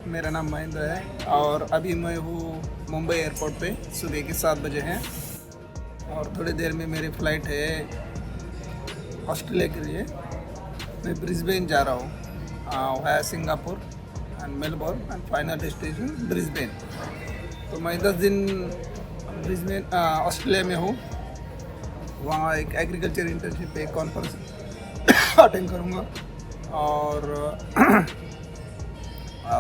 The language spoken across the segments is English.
मेरा नाम महेंद्र है और अभी मैं हूँ मुंबई एयरपोर्ट पे। सुबह के 7 बजे हैं और थोड़ी देर में मेरी फ़्लाइट है ऑस्ट्रेलिया के लिए। मैं ब्रिस्बेन जा रहा हूँ via Singapore and Melbourne and final destination Brisbane. तो मैं 10 दिन ब्रिस्बेन ऑस्ट्रेलिया में हूँ। वहाँ एक एग्रीकल्चर इंटर्नशिप पे एक कॉन्फ्रेंस अटेंड करूँगा और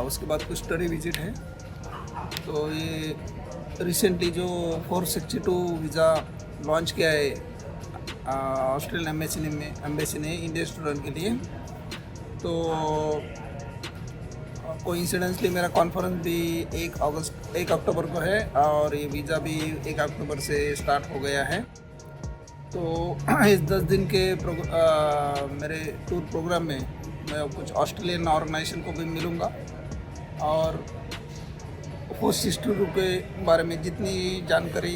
उसके बाद कुछ स्टडी विजिट है। तो ये रिसेंटली जो 462 वीज़ा लॉन्च किया है ऑस्ट्रेलियन एम्बेसी ने इंडियन स्टूडेंट के लिए। तो कोइंसिडेंसली मेरा कॉन्फ्रेंस भी 1 अक्टूबर को है और ये वीज़ा भी 1 अक्टूबर से स्टार्ट हो गया है। तो इस 10 दिन के मेरे टूर प्रोग्राम में मैं कुछ ऑस्ट्रेलियन ऑर्गेनाइजेशन को भी मिलूँगा और 462 के बारे में जितनी जानकारी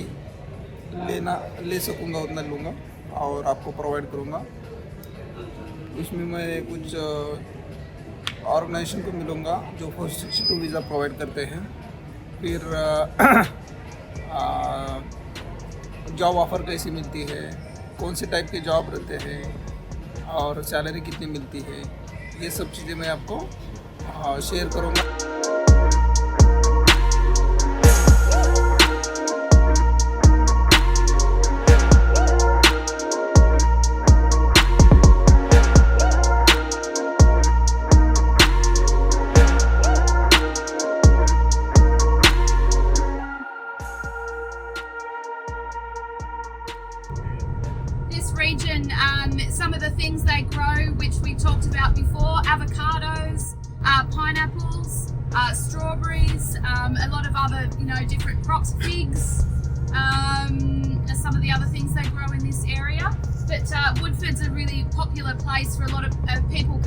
ले सकूँगा उतना लूँगा और आपको प्रोवाइड करूँगा। इसमें मैं कुछ ऑर्गेनाइजेशन को मिलूँगा जो 462 वीज़ा प्रोवाइड करते हैं। फिर जॉब ऑफ़र कैसी मिलती है, कौन से टाइप के जॉब रहते हैं और सैलरी कितनी मिलती है, ये सब चीज़ें मैं आपको शेयर करूँगा। This region, some of the things they grow, which we talked about before, avocados, pineapples, strawberries, a lot of other, different crops, figs, are some of the other things they grow in this area. But Woodford's a really popular place for a lot of people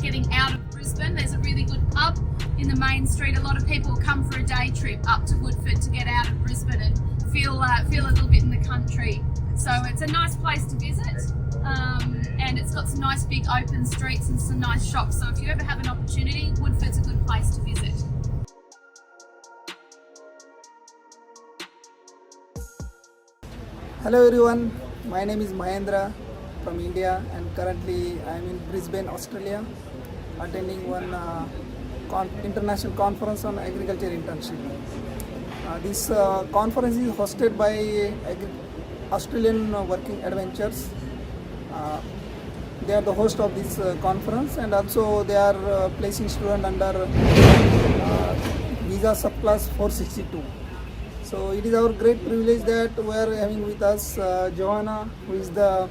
getting out of Brisbane. There's a really good pub in the main street. A lot of people come for a day trip up to Woodford to get out of Brisbane and feel a little bit in the country. So it's a nice place to visit, and it's got some nice big open streets and some nice shops. So if you ever have an opportunity, Woodford's a good place to visit. Hello everyone, my name is Mahendra from India and currently I am in Brisbane, Australia, attending one international conference on agriculture internship. This conference is hosted by Australian Working Adventures. They are the host of this conference, and also they are placing students under visa subclass 462. So it is our great privilege that we are having with us Joanna, who is the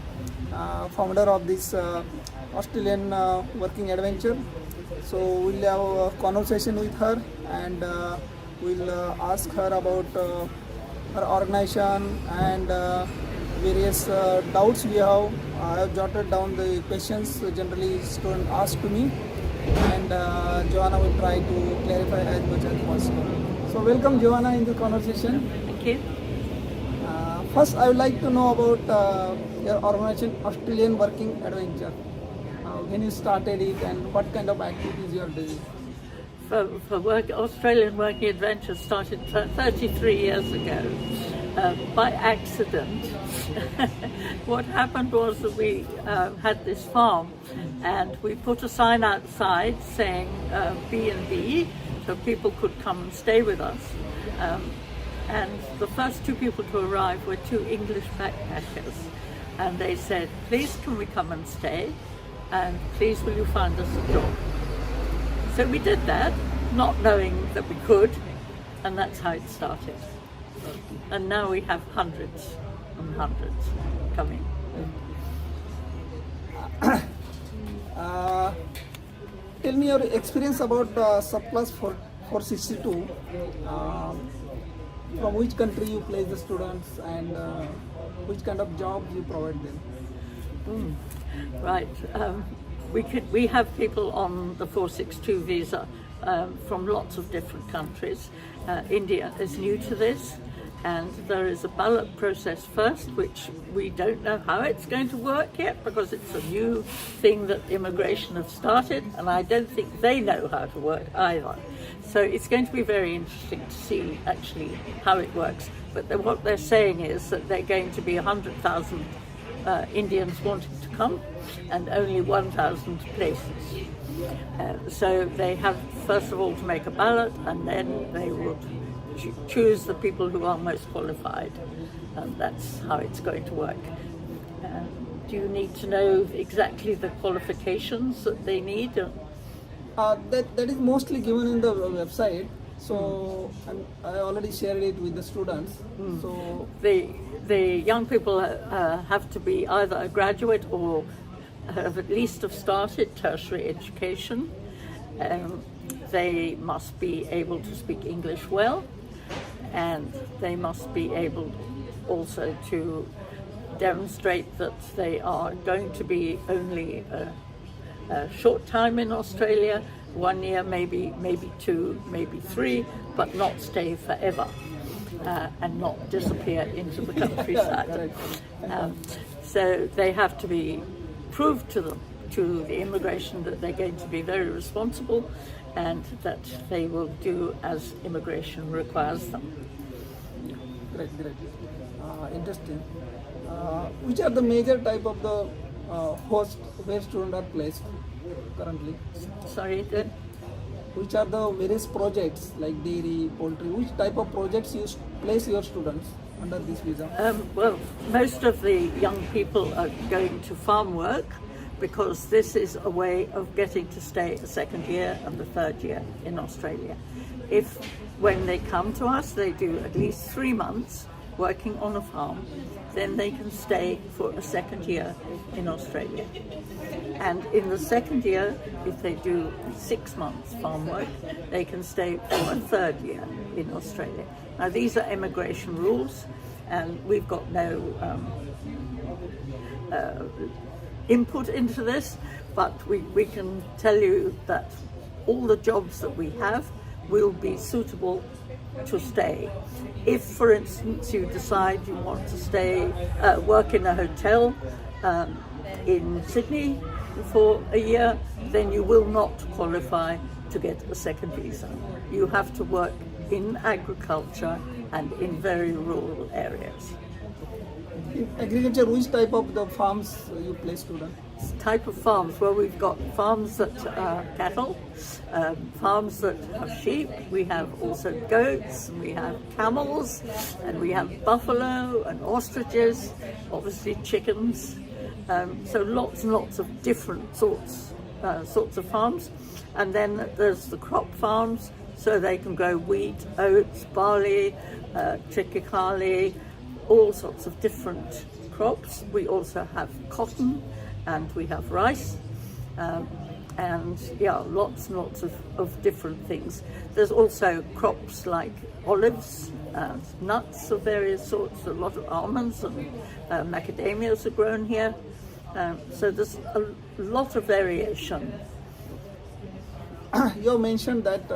founder of this Australian Working Adventure. So we'll have a conversation with her and we'll ask her about her organization and various doubts we have. I have jotted down the questions generally students ask to me, and Joanna will try to clarify as much as possible. So welcome Joanna in the conversation. Thank you. First I would like to know about your organization Australian Working Adventure. When you started it and what kind of activities you are doing? Australian Working Adventure started 33 years ago by accident. What happened was that we had this farm and we put a sign outside saying B&B, so people could come and stay with us. And the first 2 people to arrive were 2 English backpackers, and they said, please can we come and stay, and please will you find us a job. So we did that, not knowing that we could, and that's how it started. And now we have hundreds and hundreds coming. Tell me your experience about subclass 462. From which country you place the students and which kind of jobs you provide them? Right. We have people on the 462 visa from lots of different countries. India is new to this, and there is a ballot process first, which we don't know how it's going to work yet because it's a new thing that immigration have started, and I don't think they know how to work either. So it's going to be very interesting to see actually how it works. But what they're saying is that they're going to be 100,000 Indians wanting to come and only 1,000 places. So they have first of all to make a ballot, and then they would choose the people who are most qualified, and that's how it's going to work. Do you need to know exactly the qualifications that they need? That is mostly given in the website, so and I already shared it with the students. So The young people have to be either a graduate or have at least have started tertiary education. They must be able to speak English well, and they must be able also to demonstrate that they are going to be only a short time in Australia, 1 year, maybe 2, maybe 3, but not stay forever and not disappear into the countryside. So they have to be proved to the immigration that they're going to be very responsible and that they will do as immigration requires them. Great. Interesting. Which are the major type of the host where students are placed currently? Sorry, then? Which are the various projects like dairy, poultry? Which type of projects you place your students under this visa? Well, most of the young people are going to farm work because this is a way of getting to stay a second year and the third year in Australia. If when they come to us they do at least 3 months working on a farm, then they can stay for a second year in Australia. And in the second year, if they do 6 months farm work, they can stay for a third year in Australia. Now these are immigration rules, and we've got no input into this, but we can tell you that all the jobs that we have will be suitable to stay. If, for instance, you decide you want to stay, work in a hotel in Sydney for a year, then you will not qualify to get a second visa. You have to work in agriculture and in very rural areas. In agriculture, which type of the farms you place students? Type of farms, well, we've got farms that are cattle, farms that have sheep, we have also goats, and we have camels, and we have buffalo and ostriches, obviously chickens, so lots and lots of different sorts of farms. And then there's the crop farms, so they can grow wheat, oats, barley, triticale, all sorts of different crops. We also have cotton, and we have rice, and lots and lots of different things. There's also crops like olives, nuts of various sorts, a lot of almonds and macadamias are grown here. So there's a lot of variation. You mentioned that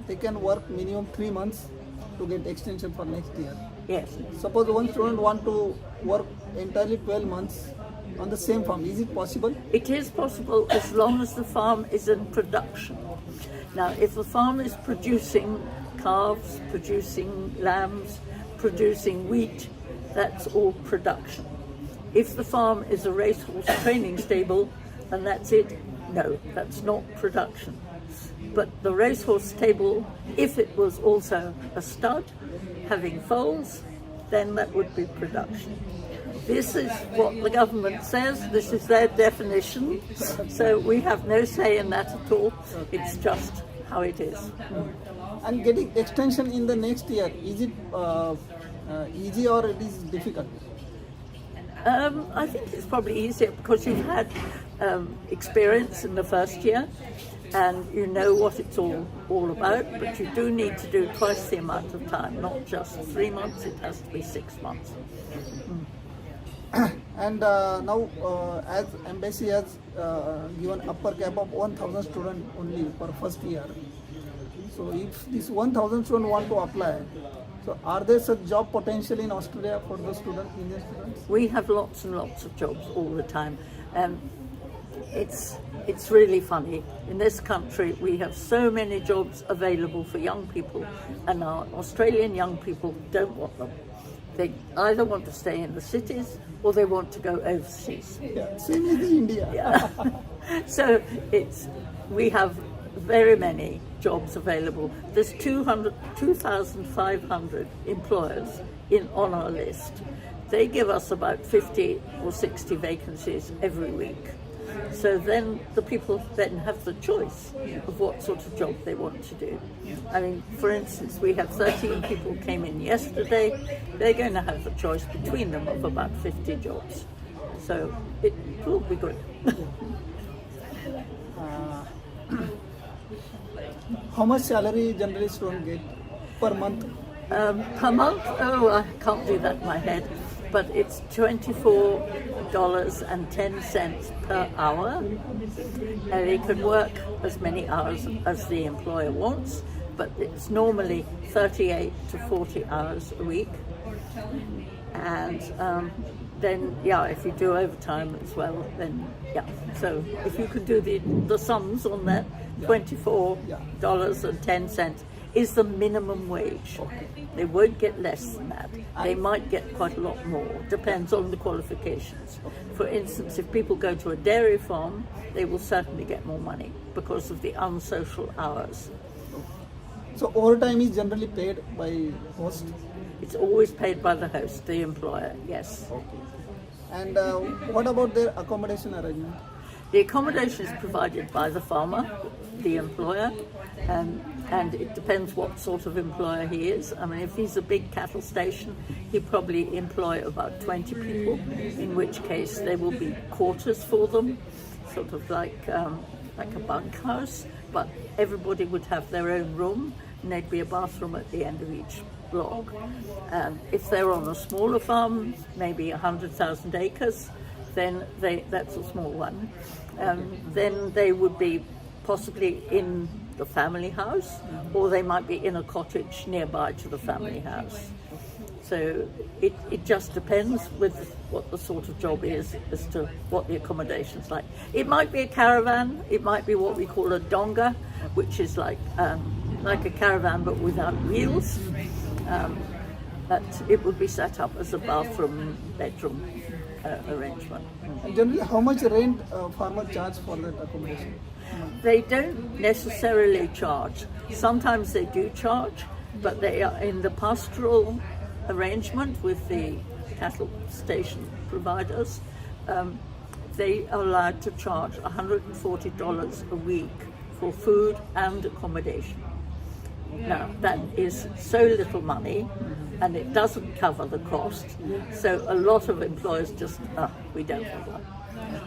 they can work minimum 3 months to get extension for next year. Yes. Suppose one student want to work entirely 12 months on the same farm, is it possible? It is possible as long as the farm is in production. Now, if the farm is producing calves, producing lambs, producing wheat, that's all production. If the farm is a racehorse training stable and that's it, no, that's not production. But the racehorse stable, if it was also a stud having foals, then that would be production. This is what the government says, this is their definition, so we have no say in that at all, it's just how it is. And getting extension in the next year, is it easy or it is difficult? I think it's probably easier because you've had experience in the first year and you know what it's all about, but you do need to do twice the amount of time, not just 3 months, it has to be 6 months. And now as embassy has given upper cap of 1,000 students only for first year. So if this 1,000 students want to apply, So are there such job potential in Australia for the students, Indian students? We have lots and lots of jobs all the time. It's really funny. In this country, we have so many jobs available for young people, and our Australian young people don't want them. They either want to stay in the cities or they want to go overseas. Yeah, same with India. Yeah. So we have very many jobs available. There's 2,500 employers on our list. They give us about 50 or 60 vacancies every week. So then the people then have the choice of what sort of job they want to do. I mean, for instance, we have 13 people came in yesterday. They're going to have the choice between them of about 50 jobs. So it will be good. How much salary generally students get per month? Per month? Oh, I can't do that in my head. But it's $24.10 per hour. And they can work as many hours as the employer wants, but it's normally 38 to 40 hours a week. And then, if you do overtime as well, then So if you can do the sums on that, $24.10 is the minimum wage. They won't get less than that. They might get quite a lot more. Depends on the qualifications. For instance, if people go to a dairy farm, they will certainly get more money because of the unsocial hours. So overtime is generally paid by host? It's always paid by the host, the employer, yes. Okay. And what about their accommodation arrangement? The accommodation is provided by the farmer, the employer, and it depends what sort of employer he is. I mean, if he's a big cattle station, he'll probably employ about 20 people, in which case there will be quarters for them, sort of like a bunkhouse, but everybody would have their own room, and there'd be a bathroom at the end of each block. If they're on a smaller farm, maybe 100,000 acres, then that's a small one. Then they would be possibly in the family house, or they might be in a cottage nearby to the family house. So it just depends with what the sort of job is as to what the accommodation's like. It might be a caravan, it might be what we call a donga, which is like a caravan but without wheels. But it would be set up as a bathroom, bedroom arrangement. And generally, how much rent farmer charge for that accommodation? They don't necessarily charge. Sometimes they do charge, but they are in the pastoral arrangement with the cattle station providers. They are allowed to charge $140 a week for food and accommodation. Now, that is so little money, and it doesn't cover the cost. So a lot of employers just, we don't want that.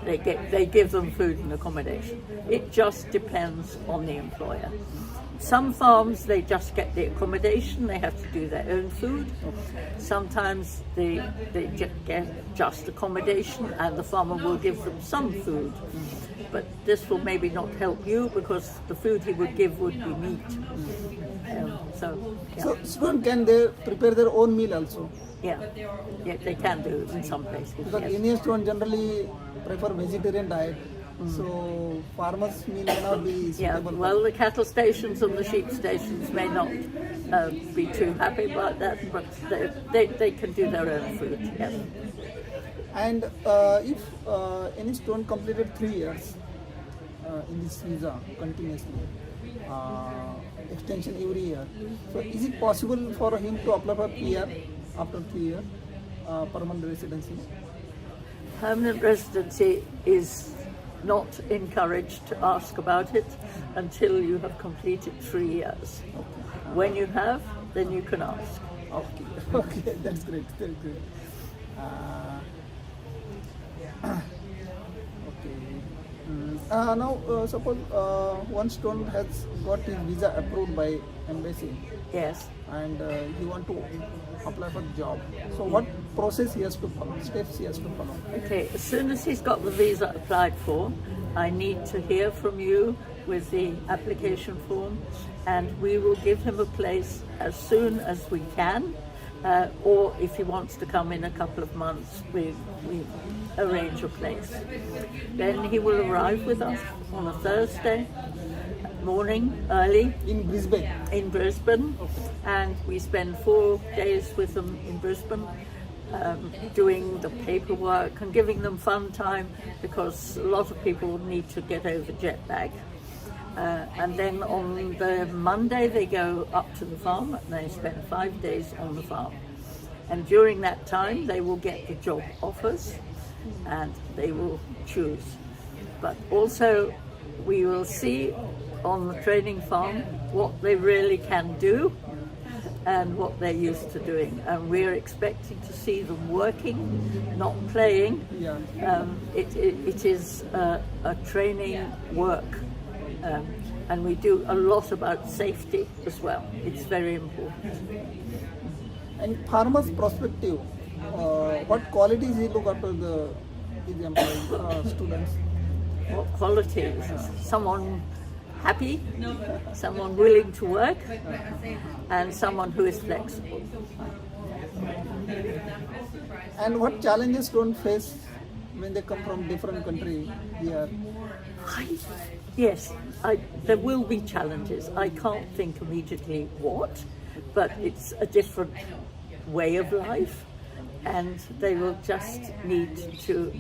They give them food and accommodation. It just depends on the employer. Some farms, they just get the accommodation, they have to do their own food. Sometimes they get just accommodation and the farmer will give them some food. But this will maybe not help you because the food he would give would be meat. So students, can they prepare their own meal also? Yeah, they can do in some places. Because Yes. Indian students generally prefer vegetarian diet, so farmers' meal may not be Yeah, suitable. well, the cattle stations and the sheep stations may not be too happy about that, but they can do their own food. Yes. And if any student completed 3 years in this visa continuously, extension every year, so is it possible for him to apply for PR after 3 years, permanent residency? Permanent residency is not encouraged to ask about it until you have completed 3 years. When you have, then you can ask. Okay, okay, that's great, very good. Okay. Now, suppose one student has got his visa approved by embassy Yes. and he want to apply for job. So what process he has to follow, steps he has to follow? Okay, as soon as he's got the visa applied for, I need to hear from you with the application form, and we will give him a place as soon as we can, or if he wants to come in a couple of months, we arrange a place. Then he will arrive with us on a Thursday morning, early, in Brisbane, and we spend 4 days with them in Brisbane, doing the paperwork and giving them fun time, because a lot of people need to get over jet lag. And then on the Monday they go up to the farm and they spend 5 days on the farm. And during that time they will get the job offers and they will choose. But also we will see on the training farm what they really can do and what they're used to doing, and we're expecting to see them working, not playing. It is a training work, and we do a lot about safety as well. It's very important. And farmer's perspective, what qualities he look after his employees, students? What qualities? Someone happy, someone willing to work, and someone who is flexible. And what challenges don't face when they come from different country here? Yes, there will be challenges. I can't think immediately what, but it's a different way of life, and they will just need to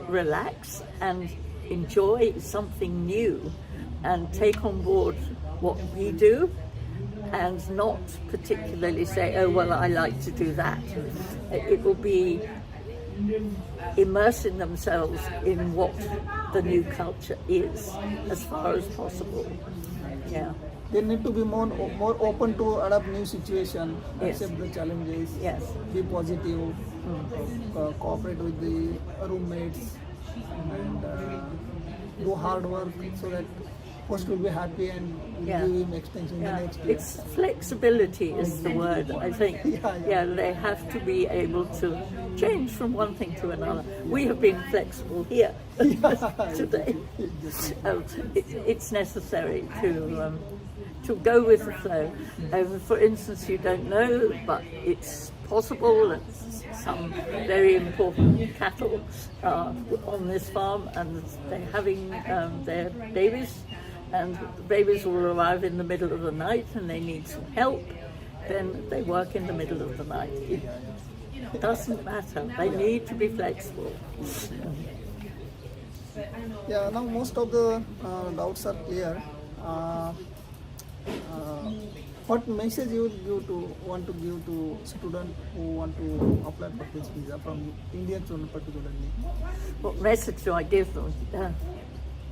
relax and enjoy something new and take on board what we do, and not particularly say, oh well, I like to do that. It will be immersing themselves in what the new culture is as far as possible. Yeah. They need to be more open to adapt new situation, Yes. accept the challenges, Yes. be positive, cooperate with the roommates, and do hard work so that host will be happy and will Yeah. give him extension the next year. It's flexibility is the word, I think. Yeah. They have to be able to change from one thing to another. We have been flexible here today. It's necessary to go with the flow. For instance, you don't know, but it's possible that some very important cattle are on this farm and they're having their babies, and the babies will arrive in the middle of the night and they need some help, then they work in the middle of the night. It doesn't matter. They need to be flexible. Yeah, now most of the doubts are clear. What message you would want to give to students who want to apply for this visa from India particularly? What message do I give them?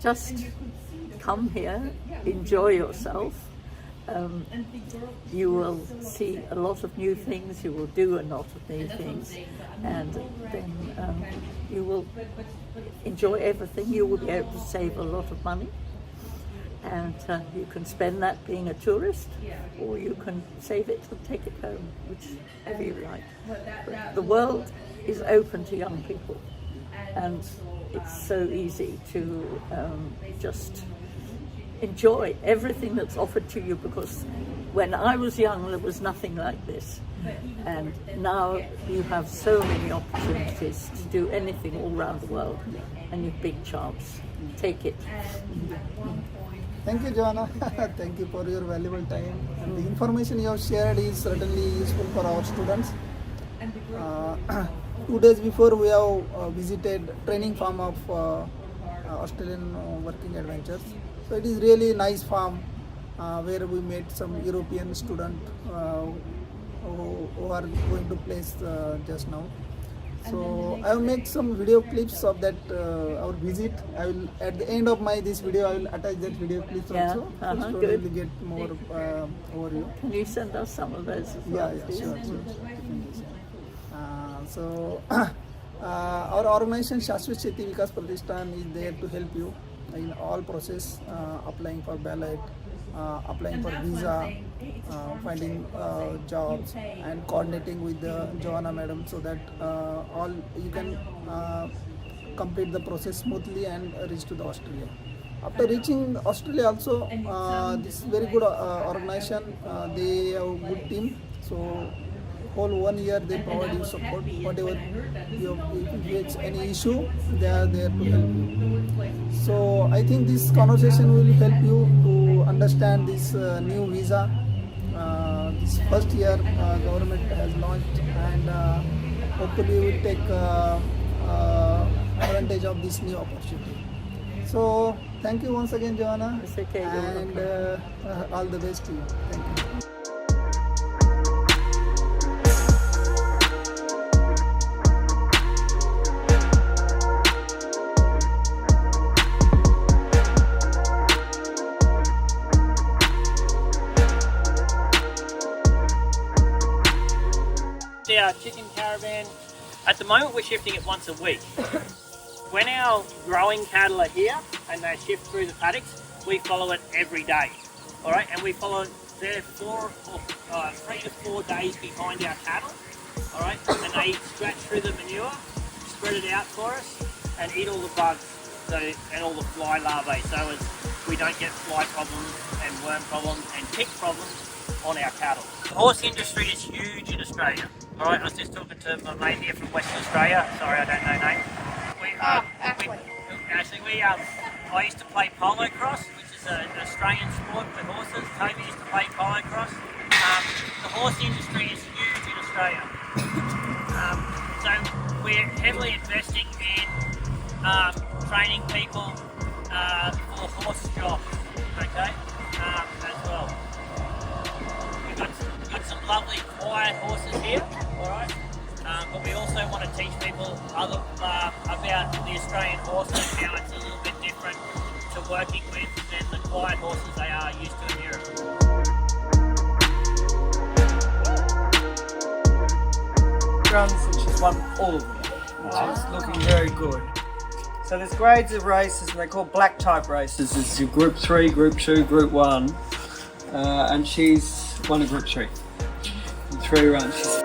Just come here, enjoy yourself. You will see a lot of new things, you will do a lot of new things, and then you will enjoy everything. You will be able to save a lot of money, and you can spend that being a tourist, or you can save it and take it home, whichever you like. But the world is open to young people, and it's so easy to just enjoy everything that's offered to you, because when I was young there was nothing like this, and now you have so many opportunities to do anything all around the world, and you've big chance. Take it. Thank you, Joanna. Thank you for your valuable time. And the information you have shared is certainly useful for our students. 2 days before, we have visited training farm of Australian Working Adventures. So it is really nice farm where we met some European students who are going to place just now. So I will make some video clips of that our visit. I will at the end of this video I will attach that video clips also. So Good. we will get more overview. Can you send us some of those as well, Yeah, please? sure. So our organization Shashwat Sheti Vikas Pratishthan is there to help you in all process, applying for ballot, applying for visa, finding jobs, and coordinating with the Joanna madam so that all you can complete the process smoothly and reach to the Australia. After reaching Australia also, this is very good organization. They have a good team. So whole 1 year they provide you support. Whatever if you get any issue, they are there to help you. So I think this conversation will help you to understand this new visa. This first year government has launched, and hopefully we will take advantage of this new opportunity. So thank you once again, Joanna, It's okay, you're and all the best to you. Thank you. Our chicken caravan, at the moment we're shifting it once a week. When our growing cattle are here and they shift through the paddocks, we follow it every day. All right, and we follow it there 3 to 4 days behind our cattle. All right, and they scratch through the manure, spread it out for us, and eat all the bugs and all the fly larvae, so as we don't get fly problems and worm problems and tick problems on our cattle. The horse industry is huge in Australia. All right, I was just talking to my mate here from Western Australia. Sorry, I don't know name. I used to play polo cross, which is an Australian sport with horses. Toby used to play polo cross. The horse industry is huge in Australia. So we're heavily investing in training people for horse jobs, okay, as well. We've got some lovely quiet horses here, alright, but we also want to teach people about the Australian horse and how it's a little bit different to working with than the quiet horses they are used to in Europe. Runs and she's won all of them, which is looking very good. So there's grades of races, and they're called black type races. There's your Group 3, Group 2, Group 1, and she's won a Group 3 in 3 runs.